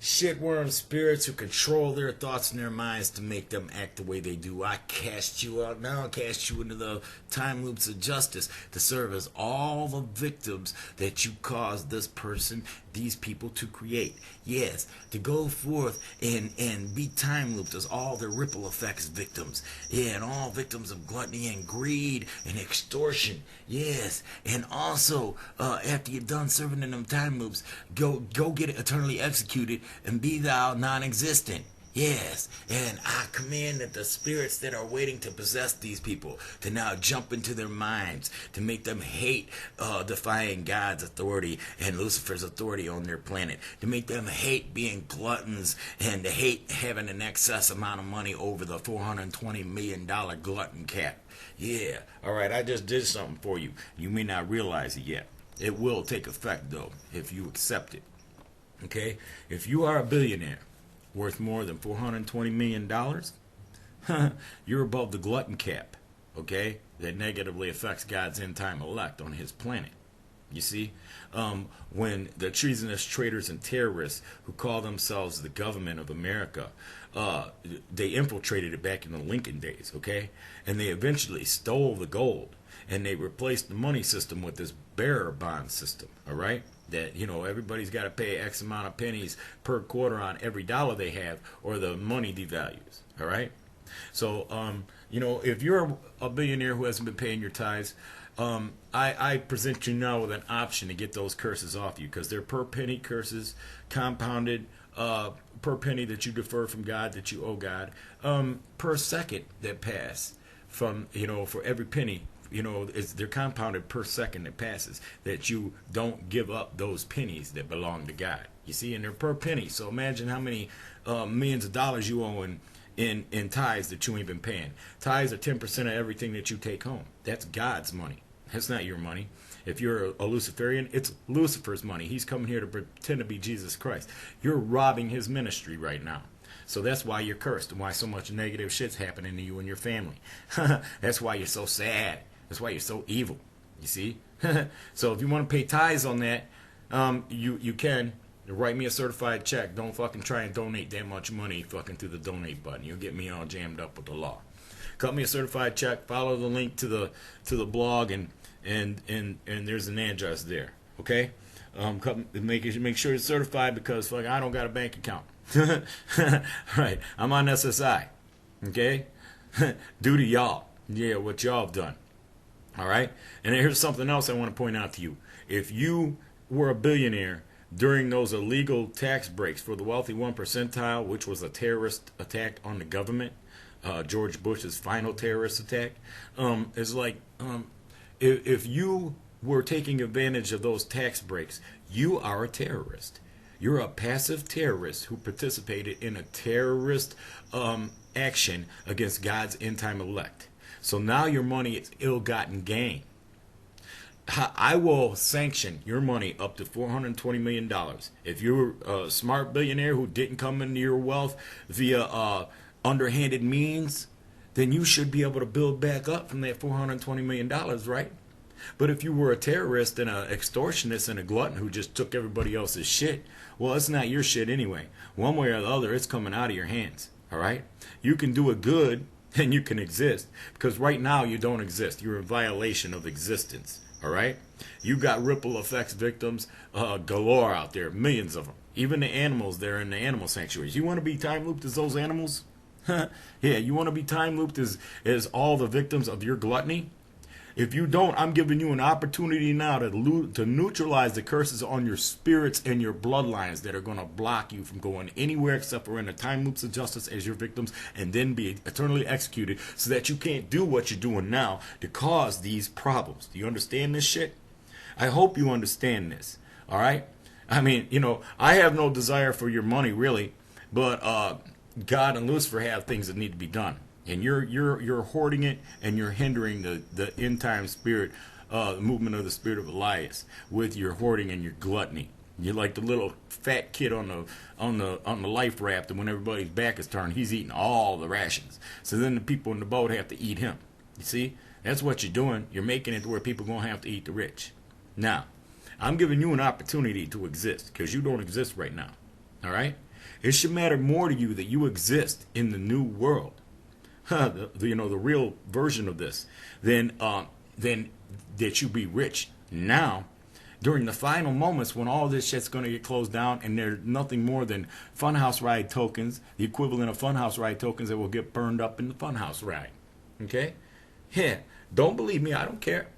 shitworm spirits who control their thoughts and their minds to make them act the way they do. I cast you out now. I cast you into the time loops of justice to serve as all the victims that you caused this person, these people to create. Yes, to go forth and be time looped as all the ripple effects victims. Yeah, and all victims of gluttony and greed and extortion. Yes, and also after you're done serving in them time loops, go get it eternally executed and be thou non-existent. Yes, and I command that the spirits that are waiting to possess these people to now jump into their minds, to make them hate defying God's authority and Lucifer's authority on their planet, to make them hate being gluttons and to hate having an excess amount of money over the $420 million glutton cap. Yeah, all right, I just did something for you. You may not realize it yet. It will take effect, though, if you accept it. Okay? If you are a billionaire worth more than $420 million, you're above the glutton cap, okay? That negatively affects God's end-time elect on his planet. You see? When the treasonous traitors and terrorists who call themselves the government of America, they infiltrated it back in the Lincoln days, okay? And they eventually stole the gold. And they replaced the money system with this bearer bond system, all right? That, you know, everybody's got to pay X amount of pennies per quarter on every dollar they have, or the money devalues, all right? So, you know, if you're a billionaire who hasn't been paying your tithes, I present you now with an option to get those curses off you, because they're per penny curses, compounded per penny that you defer from God, that you owe God, per second that pass from, you know, for every penny. You know, they're compounded per second that passes, that you don't give up those pennies that belong to God. You see, and they're per penny. So imagine how many millions of dollars you owe in tithes that you ain't been paying. Tithes are 10% of everything that you take home. That's God's money. That's not your money. If you're a Luciferian, it's Lucifer's money. He's coming here to pretend to be Jesus Christ. You're robbing his ministry right now. So that's why you're cursed and why so much negative shit's happening to you and your family. That's why you're so sad. That's why you're so evil, you see? So if you want to pay tithes on that, you can. Write me a certified check. Don't fucking try and donate that much money fucking through the donate button. You'll get me all jammed up with the law. Cut me a certified check. Follow the link to the blog, and there's an address there, okay? Make sure it's certified, because fuck, I don't got a bank account. Right, I'm on SSI, okay? Due to y'all. Yeah, what y'all have done. All right? And here's something else I want to point out to you. If you were a billionaire during those illegal tax breaks for the wealthy 1 percentile, which was a terrorist attack on the government, George Bush's final terrorist attack, it's like if you were taking advantage of those tax breaks, you are a terrorist. You're a passive terrorist who participated in a terrorist action against God's end-time elect. So now your money is ill-gotten gain. I will sanction your money up to $420 million. If you're a smart billionaire who didn't come into your wealth via underhanded means, then you should be able to build back up from that $420 million, right? But if you were a terrorist and an extortionist and a glutton who just took everybody else's shit, well, it's not your shit anyway. One way or the other, it's coming out of your hands, all right? You can do it good, and you can exist, because right now you don't exist. You're in violation of existence, all right? You got ripple effects victims galore out there, millions of them. Even the animals there in the animal sanctuaries. You want to be time looped as those animals? Yeah, you want to be time looped as all the victims of your gluttony? If you don't, I'm giving you an opportunity now to neutralize the curses on your spirits and your bloodlines that are going to block you from going anywhere except for in the time loops of justice as your victims, and then be eternally executed, so that you can't do what you're doing now to cause these problems. Do you understand this shit? I hope you understand this, all right? I mean, you know, I have no desire for your money, really, but God and Lucifer have things that need to be done. And you're hoarding it, and you're hindering the end time spirit, movement of the spirit of Elias with your hoarding and your gluttony. You're like the little fat kid on the life raft, and when everybody's back is turned, he's eating all the rations. So then the people in the boat have to eat him. You see, that's what you're doing. You're making it to where people are gonna have to eat the rich. Now, I'm giving you an opportunity to exist, because you don't exist right now. All right. It should matter more to you that you exist in the new world, the real version of this, than that you be rich now. During the final moments when all this shit's going to get closed down and there's nothing more than funhouse ride tokens, the equivalent of funhouse ride tokens that will get burned up in the funhouse ride. Okay? Yeah. Don't believe me. I don't care.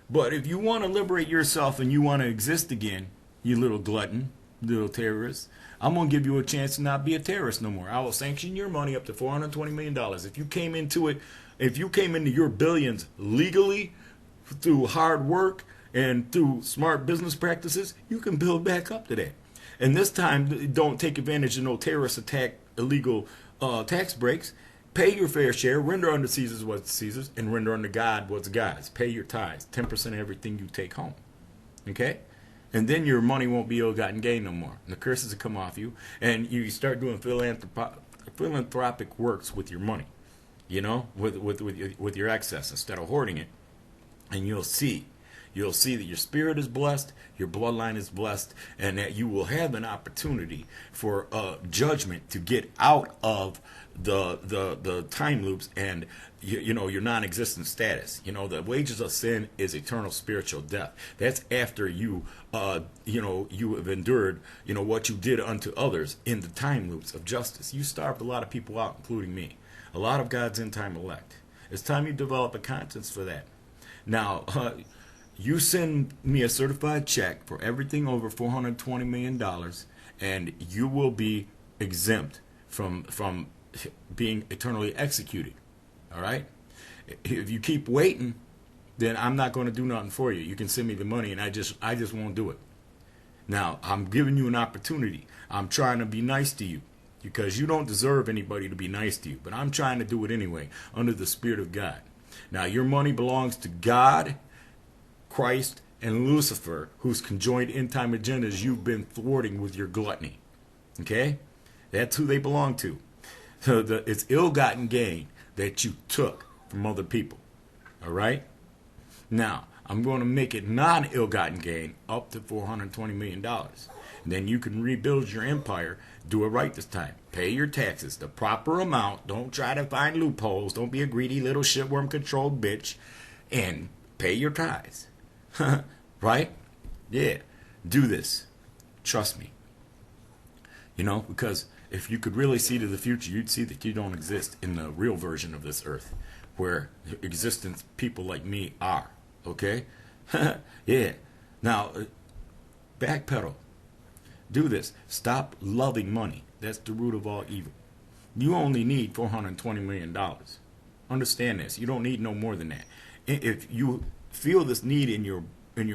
But if you want to liberate yourself and you want to exist again, you little glutton, little terrorist, I'm going to give you a chance to not be a terrorist no more. I will sanction your money up to $420 million. If you came into your billions legally through hard work and through smart business practices, you can build back up to that. And this time, don't take advantage of no terrorist attack, illegal tax breaks. Pay your fair share, render unto Caesar's what's Caesar's, and render unto God what's God's. Pay your tithes, 10% of everything you take home. Okay? And then your money won't be ill-gotten gain no more. And the curses will come off you, and you start doing philanthropic works with your money, with your excess instead of hoarding it. And you'll see that your spirit is blessed, your bloodline is blessed, and that you will have an opportunity for judgment to get out of the time loops and your non-existent status. The wages of sin is eternal spiritual death. That's after you have endured what you did unto others in the time loops of justice. You starved a lot of people out, including me. A lot of God's end time elect. It's time you develop a conscience for that. Now, you send me a certified check for everything over $420 million, and you will be exempt from being eternally executed. All right? If you keep waiting, then I'm not going to do nothing for you. You can send me the money, and I just won't do it. Now, I'm giving you an opportunity. I'm trying to be nice to you because you don't deserve anybody to be nice to you, but I'm trying to do it anyway under the Spirit of God. Now, your money belongs to God, Christ, and Lucifer, whose conjoined end-time agendas you've been thwarting with your gluttony. Okay? That's who they belong to. So it's ill-gotten gain that you took from other people. All right? Now, I'm going to make it non-ill-gotten gain up to $420 million. And then you can rebuild your empire. Do it right this time. Pay your taxes, the proper amount. Don't try to find loopholes. Don't be a greedy little shitworm-controlled bitch. And pay your tithes. Right? Yeah. Do this. Trust me. Because if you could really see to the future, you'd see that you don't exist in the real version of this earth, where existence people like me are. Okay? Yeah. Now, backpedal. Do this. Stop loving money. That's the root of all evil. You only need $420 million. Understand this. You don't need no more than that. If you feel this need in your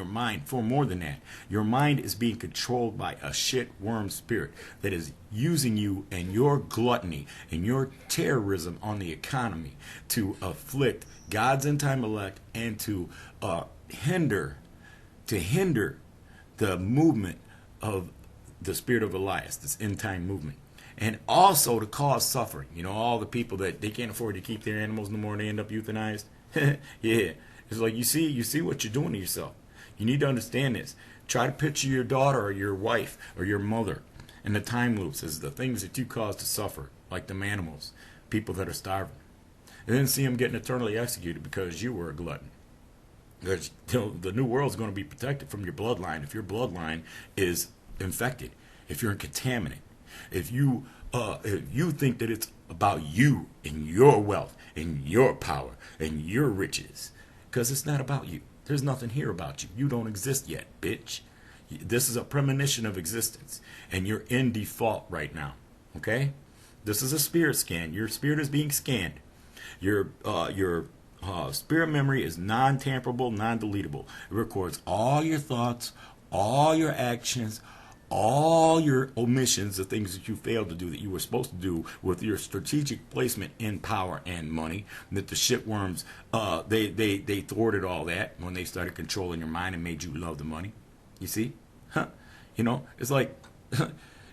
mind for more than that, your mind is being controlled by a shitworm spirit that is using you and your gluttony and your terrorism on the economy to afflict God's end time elect and to hinder the movement of the spirit of Elias, this end time movement, and also to cause suffering. All the people that they can't afford to keep their animals no more and they end up euthanized. Yeah. It's like you see what you're doing to yourself. You need to understand this. Try to picture your daughter or your wife or your mother and the time loops as the things that you cause to suffer, like them animals, people that are starving. And then see them getting eternally executed because you were a glutton. Because the new world's going to be protected from your bloodline if your bloodline is infected, if you're a contaminant, if you think that it's about you and your wealth and your power and your riches. Because it's not about you. There's nothing here about you. You don't exist yet, bitch. This is a premonition of existence. And you're in default right now. Okay? This is a spirit scan. Your spirit is being scanned. Your spirit memory is non-tamperable, non-deletable. It records all your thoughts, all your actions, all your omissions, the things that you failed to do that you were supposed to do with your strategic placement in power and money. That the shitworms, they thwarted all that when they started controlling your mind and made you love the money. You see? It's like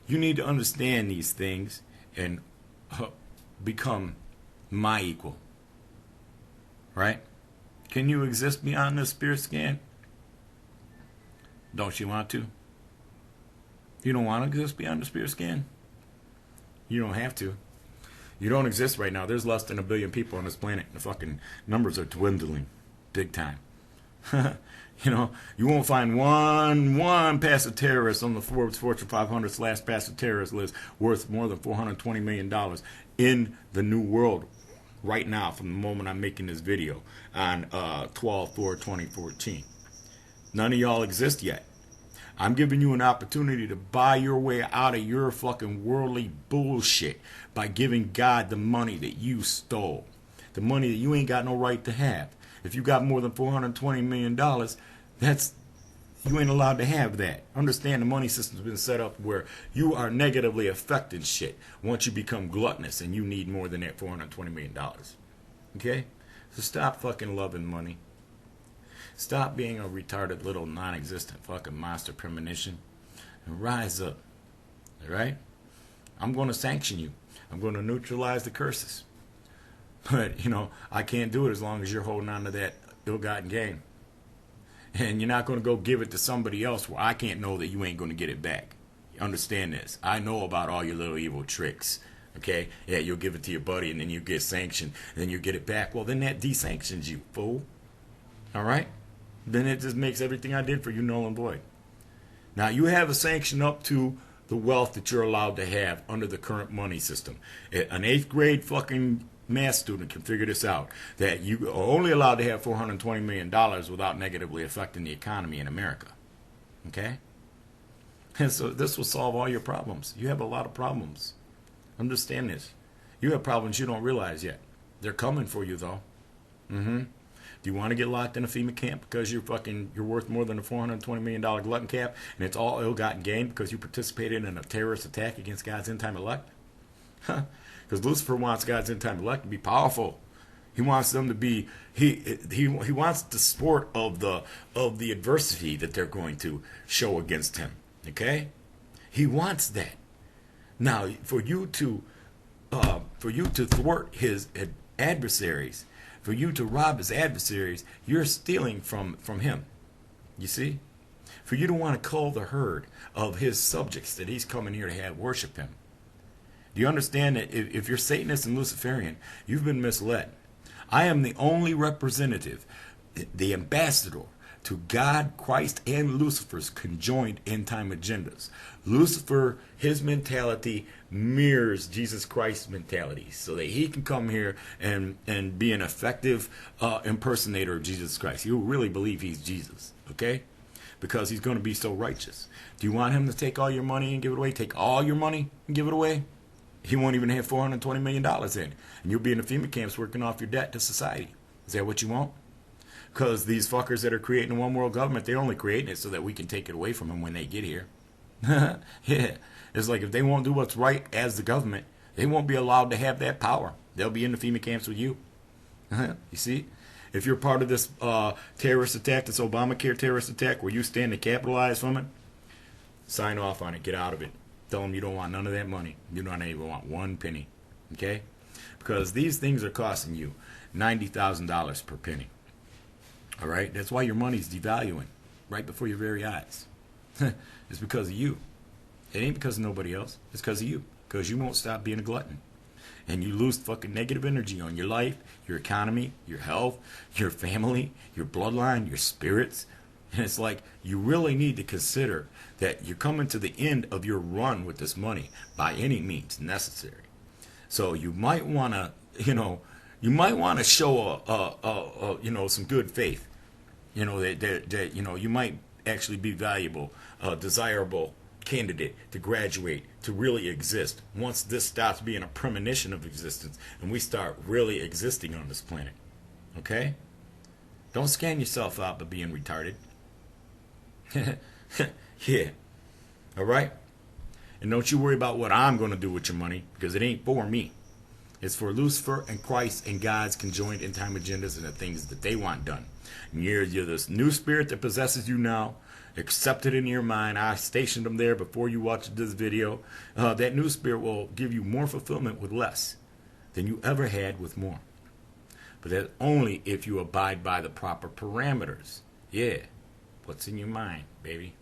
you need to understand these things and become my equal. Right? Can you exist beyond the spirit scan? Don't you want to? You don't want to exist beyond the spirit scan? You don't have to. You don't exist right now. There's less than 1 billion people on this planet. The fucking numbers are dwindling big time. You know, you won't find one passive terrorist on the Forbes Fortune 500 / passive terrorist list worth more than $420 million in the new world right now from the moment I'm making this video on 12/4/2014. None of y'all exist yet. I'm giving you an opportunity to buy your way out of your fucking worldly bullshit by giving God the money that you stole. The money that you ain't got no right to have. If you got more than $420 million, you ain't allowed to have that. Understand the money system's been set up where you are negatively affecting shit once you become gluttonous and you need more than that $420 million. Okay? So stop fucking loving money. Stop being a retarded little non-existent fucking monster premonition and rise up. Alright? I'm going to sanction you. I'm going to neutralize the curses. But, you know, I can't do it as long as you're holding on to that ill-gotten gain. And you're not going to go give it to somebody else where I can't know that you ain't going to get it back. Understand this. I know about all your little evil tricks. Okay? Yeah, you'll give it to your buddy and then you get sanctioned and then you get it back. Well, then that desanctions you, fool. Alright? Then it just makes everything I did for you null and void. Now, you have a sanction up to the wealth that you're allowed to have under the current money system. An 8th grade fucking math student can figure this out, that you are only allowed to have $420 million without negatively affecting the economy in America. Okay? And so this will solve all your problems. You have a lot of problems. Understand this. You have problems you don't realize yet. They're coming for you, though. Do you want to get locked in a FEMA camp because you're worth more than a $420 million glutton cap and it's all ill-gotten gain because you participated in a terrorist attack against God's end-time elect? Because Lucifer wants God's end-time elect to be powerful. He wants them to be he wants the sport of the adversity that they're going to show against him. Okay? He wants that. Now, for you to thwart his adversaries, for you to rob his adversaries, you're stealing from him. You see? For you to want to cull the herd of his subjects that he's coming here to have worship him. Do you understand that if you're Satanist and Luciferian, you've been misled? I am the only representative, the ambassador to God, Christ, and Lucifer's conjoined end-time agendas. Lucifer, his mentality mirrors Jesus Christ's mentality so that he can come here and be an effective impersonator of Jesus Christ. You'll really believe he's Jesus, okay? Because he's going to be so righteous. Do you want him to take all your money and give it away? Take all your money and give it away? He won't even have $420 million in. And you'll be in the FEMA camps working off your debt to society. Is that what you want? Because these fuckers that are creating a one world government, they're only creating it so that we can take it away from them when they get here. Yeah. It's like if they won't do what's right as the government, they won't be allowed to have that power. They'll be in the FEMA camps with you. You see? If you're part of this terrorist attack, this Obamacare terrorist attack, where you stand to capitalize from it, sign off on it. Get out of it. Tell them you don't want none of that money. You don't even want one penny. Okay? Because these things are costing you $90,000 per penny. All right? That's why your money's devaluing right before your very eyes. It's because of you. It ain't because of nobody else. It's because of you. Because you won't stop being a glutton. And you lose fucking negative energy on your life, your economy, your health, your family, your bloodline, your spirits. And it's like you really need to consider that you're coming to the end of your run with this money by any means necessary. So you might want to, show some good faith. That you might actually be valuable, desirable candidate to graduate, to really exist once this stops being a premonition of existence and we start really existing on this planet. Okay? Don't scan yourself out by being retarded. Yeah. Alright? And don't you worry about what I'm going to do with your money, because it ain't for me. It's for Lucifer and Christ and God's conjoined end-time agendas and the things that they want done. And you're this new spirit that possesses you now. Accept it in your mind. I stationed them there before you watched this video. That new spirit will give you more fulfillment with less than you ever had with more. But that's only if you abide by the proper parameters. Yeah. What's in your mind, baby?